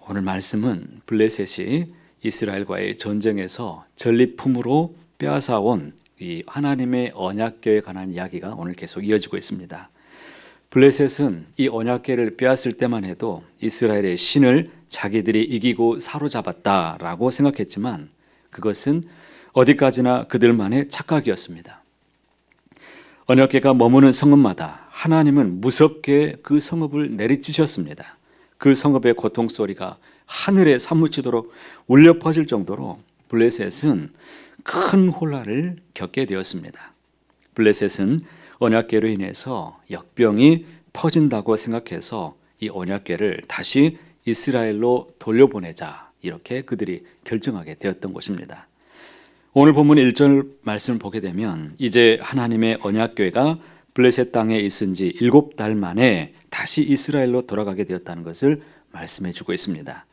오늘 말씀은 블레셋이 이스라엘과의 전쟁에서 전리품으로 빼앗아온 이 하나님의 언약궤에 관한 이야기가 오늘 계속 이어지고 있습니다. 블레셋은 이 언약궤를 빼앗을 때만 해도 이스라엘의 신을 자기들이 이기고 사로잡았다라고 생각했지만 그것은 어디까지나 그들만의 착각이었습니다. 언약궤가 머무는 성읍마다 하나님은 무섭게 그 성읍을 내리치셨습니다. 그 성읍의 고통 소리가 하늘에 사무치도록 울려 퍼질 정도로 블레셋은 큰 혼란을 겪게 되었습니다. 블레셋은 언약궤로 인해서 역병이 퍼진다고 생각해서 이 언약궤를 다시 이스라엘로 돌려보내자 이렇게 그들이 결정하게 되었던 것입니다. 오늘 본문 1절 말씀을 보게 되면 이제 하나님의 언약궤가 블레셋 땅에 있은 지 7달 만에 다시 이스라엘로 돌아가게 되었다는 것을 말씀해 주고 있습니다.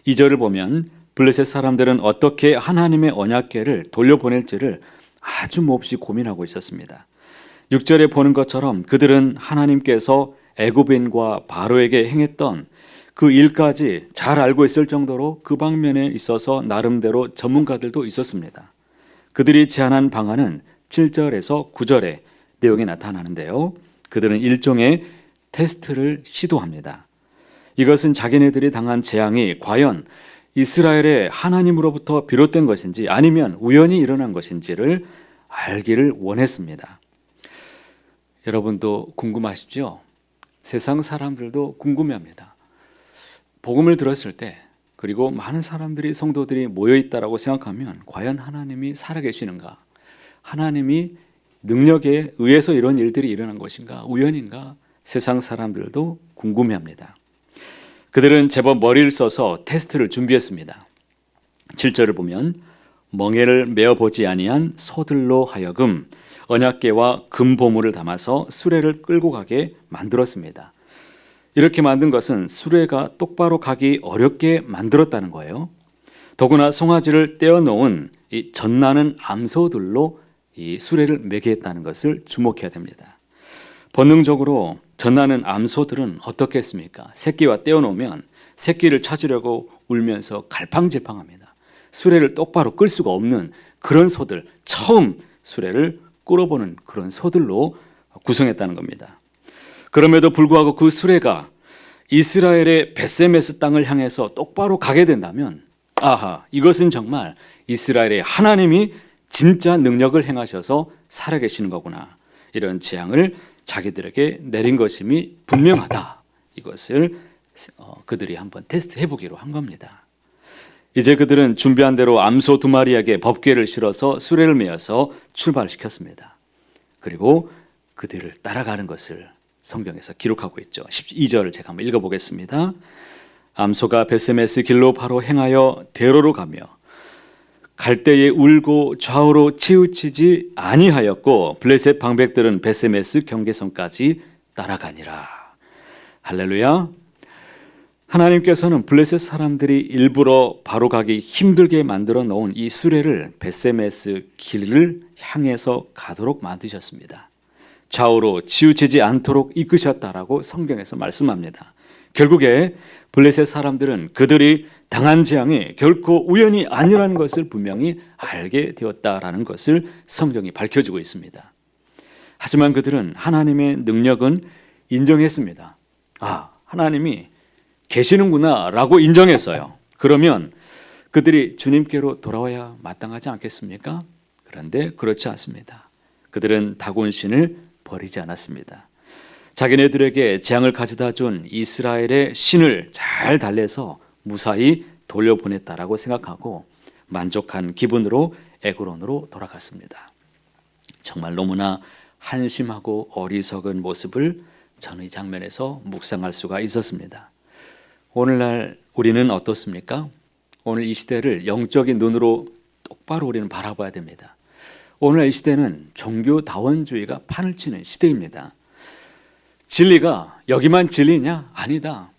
2절을 보면 블레셋 사람들은 어떻게 하나님의 언약궤를 돌려보낼지를 아주 몹시 고민하고 있었습니다. 6절에 보는 것처럼 그들은 하나님께서 애굽인과 바로에게 행했던 그 일까지 잘 알고 있을 정도로 그 방면에 있어서 나름대로 전문가들도 있었습니다. 그들이 제안한 방안은 7절에서 9절에 내용이 나타나는데요. 그들은 일종의 테스트를 시도합니다. 이것은 자기네들이 당한 재앙이 과연 이스라엘의 하나님으로부터 비롯된 것인지 아니면 우연히 일어난 것인지를 알기를 원했습니다. 여러분도 궁금하시죠? 세상 사람들도 궁금해합니다. 복음을 들었을 때 그리고 많은 사람들이 성도들이 모여있다라고 생각하면 과연 하나님이 살아계시는가? 하나님이 능력에 의해서 이런 일들이 일어난 것인가? 우연인가? 세상 사람들도 궁금해합니다. 그들은 제법 머리를 써서 테스트를 준비했습니다. 7절을 보면 멍에를 메어보지 아니한 소들로 하여금 언약궤와 금보물을 담아서 수레를 끌고 가게 만들었습니다. 이렇게 만든 것은 수레가 똑바로 가기 어렵게 만들었다는 거예요. 더구나 송아지를 떼어놓은 이 젖나는 암소들로 이 수레를 매게 했다는 것을 주목해야 됩니다. 본능적으로 젖나는 암소들은 어떻게 했습니까? 새끼와 떼어놓으면 새끼를 찾으려고 울면서 갈팡질팡합니다. 수레를 똑바로 끌 수가 없는 그런 소들, 처음 수레를 끌어보는 그런 소들로 구성했다는 겁니다. 그럼에도 불구하고 그 수레가 이스라엘의 벳세메스 땅을 향해서 똑바로 가게 된다면 아하, 이것은 정말 이스라엘의 하나님이 진짜 능력을 행하셔서 살아계시는 거구나. 이런 재앙을 자기들에게 내린 것임이 분명하다. 이것을 그들이 한번 테스트해 보기로 한 겁니다. 이제 그들은 준비한 대로 암소 2마리에게 법궤를 실어서 수레를 메어서 출발시켰습니다. 그리고 그들을 따라가는 것을 성경에서 기록하고 있죠. 12절을 제가 한번 읽어보겠습니다. 암소가 벳세메스 길로 바로 행하여 대로로 가며 갈 때에 울고 좌우로 치우치지 아니하였고 블레셋 방백들은 벳세메스 경계선까지 따라가니라. 할렐루야. 하나님께서는 블레셋 사람들이 일부러 바로 가기 힘들게 만들어 놓은 이 수레를 벳세메스 길을 향해서 가도록 만드셨습니다. 좌우로 치우치지 않도록 이끄셨다라고 성경에서 말씀합니다. 결국에 블레셋 사람들은 그들이 당한 재앙이 결코 우연이 아니라는 것을 분명히 알게 되었다라는 것을 성경이 밝혀주고 있습니다. 하지만 그들은 하나님의 능력은 인정했습니다. 아, 하나님이 계시는구나 라고 인정했어요. 그러면 그들이 주님께로 돌아와야 마땅하지 않겠습니까? 그런데 그렇지 않습니다. 그들은 다곤 신을 버리지 않았습니다. 자기네들에게 재앙을 가져다 준 이스라엘의 신을 잘 달래서 무사히 돌려보냈다라고 생각하고 만족한 기분으로 에그론으로 돌아갔습니다. 정말 너무나 한심하고 어리석은 모습을 저는 이 장면에서 묵상할 수가 있었습니다. 오늘날 우리는 어떻습니까? 오늘 이 시대를 영적인 눈으로 똑바로 우리는 바라봐야 됩니다. 오늘 이 시대는 종교다원주의가 판을 치는 시대입니다. 진리가 여기만 진리냐? 아니다.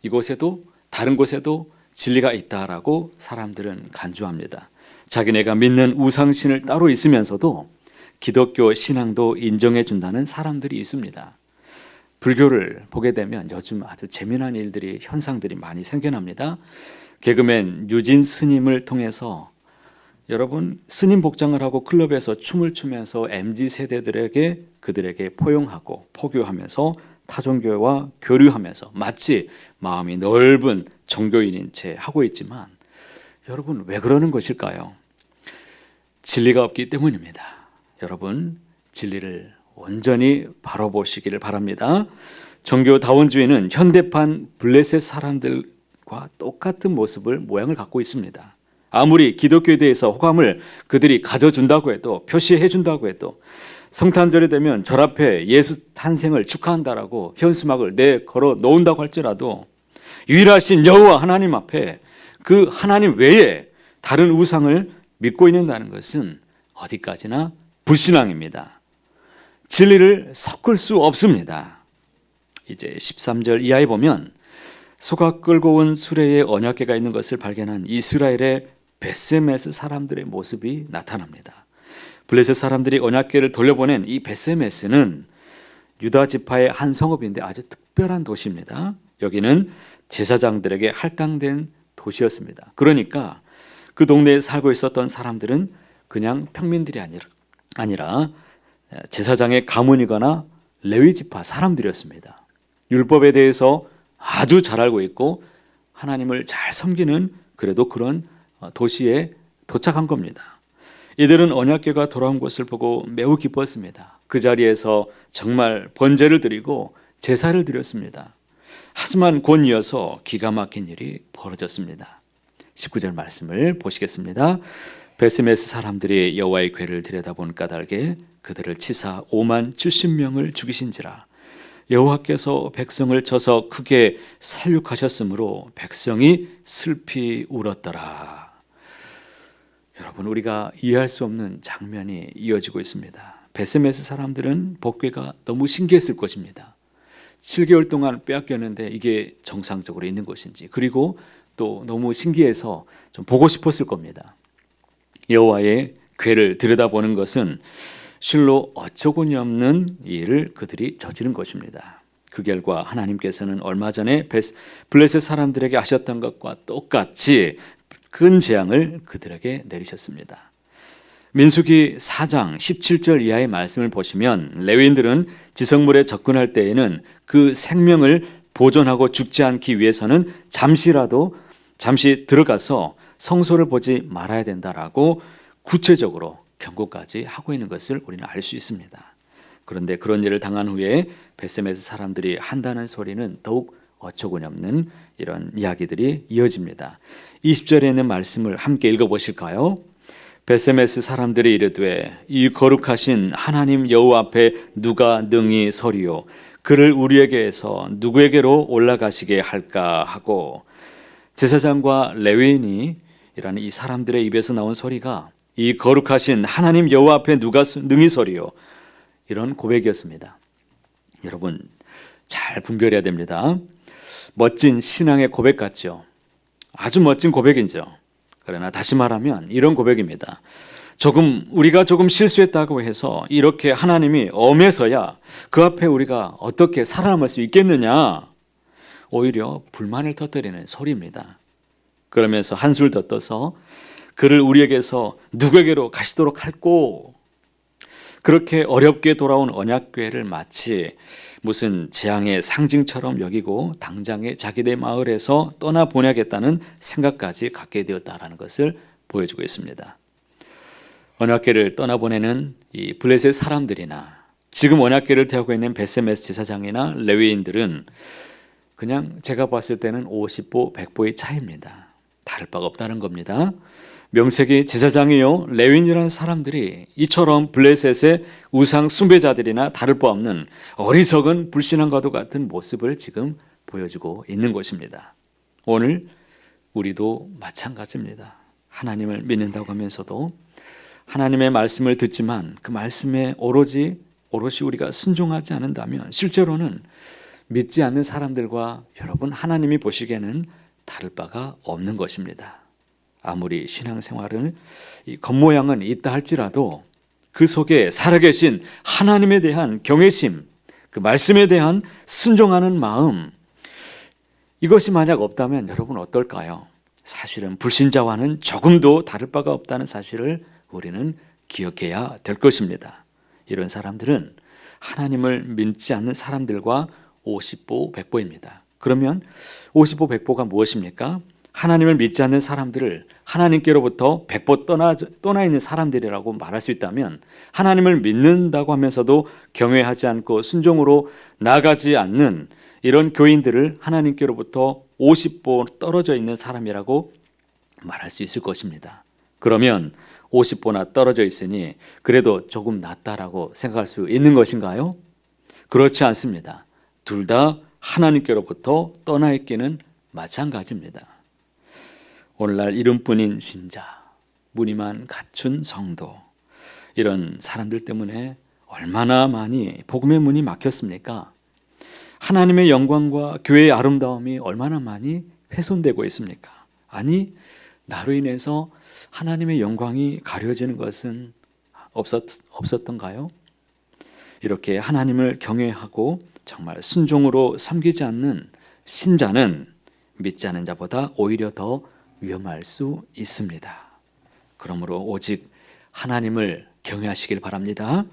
이곳에도 다른 곳에도 진리가 있다라고 사람들은 간주합니다. 자기네가 믿는 우상신을 따로 있으면서도 기독교 신앙도 인정해 준다는 사람들이 있습니다. 불교를 보게 되면 요즘 아주 재미난 일들이 현상들이 많이 생겨납니다. 개그맨 유진 스님을 통해서 여러분 스님 복장을 하고 클럽에서 춤을 추면서 MZ 세대들에게 그들에게 포용하고 포교하면서 타종교와 교류하면서 마치 마음이 넓은 종교인인 채 하고 있지만 여러분 왜 그러는 것일까요? 진리가 없기 때문입니다. 여러분 진리를 온전히 바라보시기를 바랍니다. 종교다원주의는 현대판 블레셋 사람들과 똑같은 모양을 갖고 있습니다. 아무리 기독교에 대해서 호감을 그들이 가져준다고 해도 표시해 준다고 해도 성탄절이 되면 절 앞에 예수 탄생을 축하한다라고 현수막을 걸어 놓는다고 할지라도 유일하신 여호와 하나님 앞에 그 하나님 외에 다른 우상을 믿고 있는다는 것은 어디까지나 불신앙입니다. 진리를 섞을 수 없습니다. 이제 13절 이하에 보면 소가 끌고 온 수레에 언약궤가 있는 것을 발견한 이스라엘의 벳세메스 사람들의 모습이 나타납니다. 블레셋 사람들이 언약궤를 돌려보낸 이 벳세메스는 유다 지파의 한 성읍인데 아주 특별한 도시입니다. 여기는 제사장들에게 할당된 도시였습니다. 그러니까 그 동네에 살고 있었던 사람들은 그냥 평민들이 아니라 제사장의 가문이거나 레위 지파 사람들이었습니다. 율법에 대해서 아주 잘 알고 있고 하나님을 잘 섬기는 그래도 그런 도시에 도착한 겁니다. 이들은 언약궤가 돌아온 것을 보고 매우 기뻤습니다. 그 자리에서 정말 번제를 드리고 제사를 드렸습니다. 하지만 곧 이어서 기가 막힌 일이 벌어졌습니다. 19절 말씀을 보시겠습니다. 벳세메스 사람들이 여호와의 궤를 들여다본 까닭에 그들을 치사 5만 70명을 죽이신지라. 여호와께서 백성을 쳐서 크게 살육하셨으므로 백성이 슬피 울었더라. 여러분 우리가 이해할 수 없는 장면이 이어지고 있습니다. 벳세메스 사람들은 복궤가 너무 신기했을 것입니다. 7개월 동안 빼앗겼는데 이게 정상적으로 있는 것인지 그리고 또 너무 신기해서 좀 보고 싶었을 겁니다. 여호와의 궤를 들여다보는 것은 실로 어처구니없는 일을 그들이 저지른 것입니다. 그 결과 하나님께서는 얼마 전에 블레셋 사람들에게 하셨던 것과 똑같이 큰 재앙을 그들에게 내리셨습니다. 민수기 4장 17절 이하의 말씀을 보시면 레위인들은 지성물에 접근할 때에는 그 생명을 보존하고 죽지 않기 위해서는 잠시 들어가서 성소를 보지 말아야 된다라고 구체적으로 경고까지 하고 있는 것을 우리는 알 수 있습니다. 그런데 그런 일을 당한 후에 벳세메스 사람들이 한다는 소리는 더욱 어처구니없는 이런 이야기들이 이어집니다. 20절에 있는 말씀을 함께 읽어보실까요? 벳세메스 사람들이 이르되 이 거룩하신 하나님 여호와 앞에 누가 능히 서리요 그를 우리에게서 누구에게로 올라가시게 할까 하고 제사장과 레위인이라는 이 사람들의 입에서 나온 소리가 이 거룩하신 하나님 여호와 앞에 누가 능히 서리요 이런 고백이었습니다. 여러분 잘 분별해야 됩니다. 멋진 신앙의 고백 같죠. 아주 멋진 고백이죠. 그러나 다시 말하면 이런 고백입니다. 우리가 조금 실수했다고 해서 이렇게 하나님이 엄해서야 그 앞에 우리가 어떻게 살아남을 수 있겠느냐. 오히려 불만을 터뜨리는 소리입니다. 그러면서 한술 더 떠서 그를 우리에게서 누구에게로 가시도록 할꼬. 그렇게 어렵게 돌아온 언약궤를 마치 무슨 재앙의 상징처럼 여기고 당장에 자기네 마을에서 떠나보내겠다는 생각까지 갖게 되었다는 것을 보여주고 있습니다. 언약궤를 떠나보내는 이 블레셋 사람들이나 지금 언약궤를 태우고 있는 벳세메스 제사장이나 레위인들은 그냥 제가 봤을 때는 50보 100보의 차이입니다. 다를 바가 없다는 겁니다. 명색이 제사장이요 레위인이라는 사람들이 이처럼 블레셋의 우상 숭배자들이나 다를 바 없는 어리석은 불신앙과도 같은 모습을 지금 보여주고 있는 것입니다. 오늘 우리도 마찬가지입니다. 하나님을 믿는다고 하면서도 하나님의 말씀을 듣지만 그 말씀에 오롯이 우리가 순종하지 않는다면 실제로는 믿지 않는 사람들과 여러분 하나님이 보시기에는 다를 바가 없는 것입니다. 아무리 신앙생활은 겉모양은 있다 할지라도 그 속에 살아계신 하나님에 대한 경외심, 그 말씀에 대한 순종하는 마음, 이것이 만약 없다면 여러분 어떨까요? 사실은 불신자와는 조금도 다를 바가 없다는 사실을 우리는 기억해야 될 것입니다. 이런 사람들은 하나님을 믿지 않는 사람들과 50보 100보입니다. 그러면 50보 100보가 무엇입니까? 하나님을 믿지 않는 사람들을 하나님께로부터 100보 떠나 있는 사람들이라고 말할 수 있다면, 하나님을 믿는다고 하면서도 경외하지 않고 순종으로 나가지 않는 이런 교인들을 하나님께로부터 50보 떨어져 있는 사람이라고 말할 수 있을 것입니다. 그러면 50보나 떨어져 있으니 그래도 조금 낫다라고 생각할 수 있는 것인가요? 그렇지 않습니다. 둘 다 하나님께로부터 떠나 있기는 마찬가지입니다. 오늘날 이름뿐인 신자, 무늬만 갖춘 성도, 이런 사람들 때문에 얼마나 많이 복음의 문이 막혔습니까? 하나님의 영광과 교회의 아름다움이 얼마나 많이 훼손되고 있습니까? 아니, 나로 인해서 하나님의 영광이 가려지는 것은 없었던가요? 이렇게 하나님을 경외하고 정말 순종으로 섬기지 않는 신자는 믿지 않은 자보다 오히려 더 위험할 수 있습니다. 그러므로 오직 하나님을 경외하시길 바랍니다.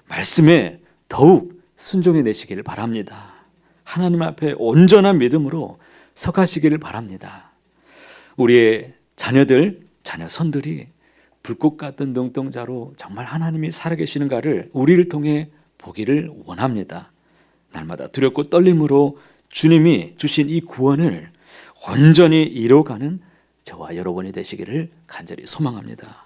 말씀에 더욱 순종해 내시길 바랍니다. 하나님 앞에 온전한 믿음으로 서가시기를 바랍니다. 우리의 자녀들, 자녀손들이 불꽃 같은 눈동자로 정말 하나님이 살아계시는가를 우리를 통해 보기를 원합니다. 날마다 두렵고 떨림으로 주님이 주신 이 구원을 온전히 이뤄가는 저와 여러분이 되시기를 간절히 소망합니다.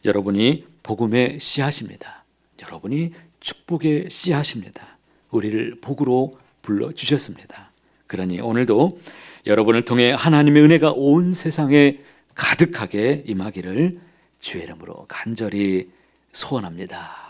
여러분이 복음의 씨앗입니다. 여러분이 축복의 씨앗입니다. 우리를 복으로 불러주셨습니다. 그러니 오늘도 여러분을 통해 하나님의 은혜가 온 세상에 가득하게 임하기를 주의 이름으로 간절히 소원합니다.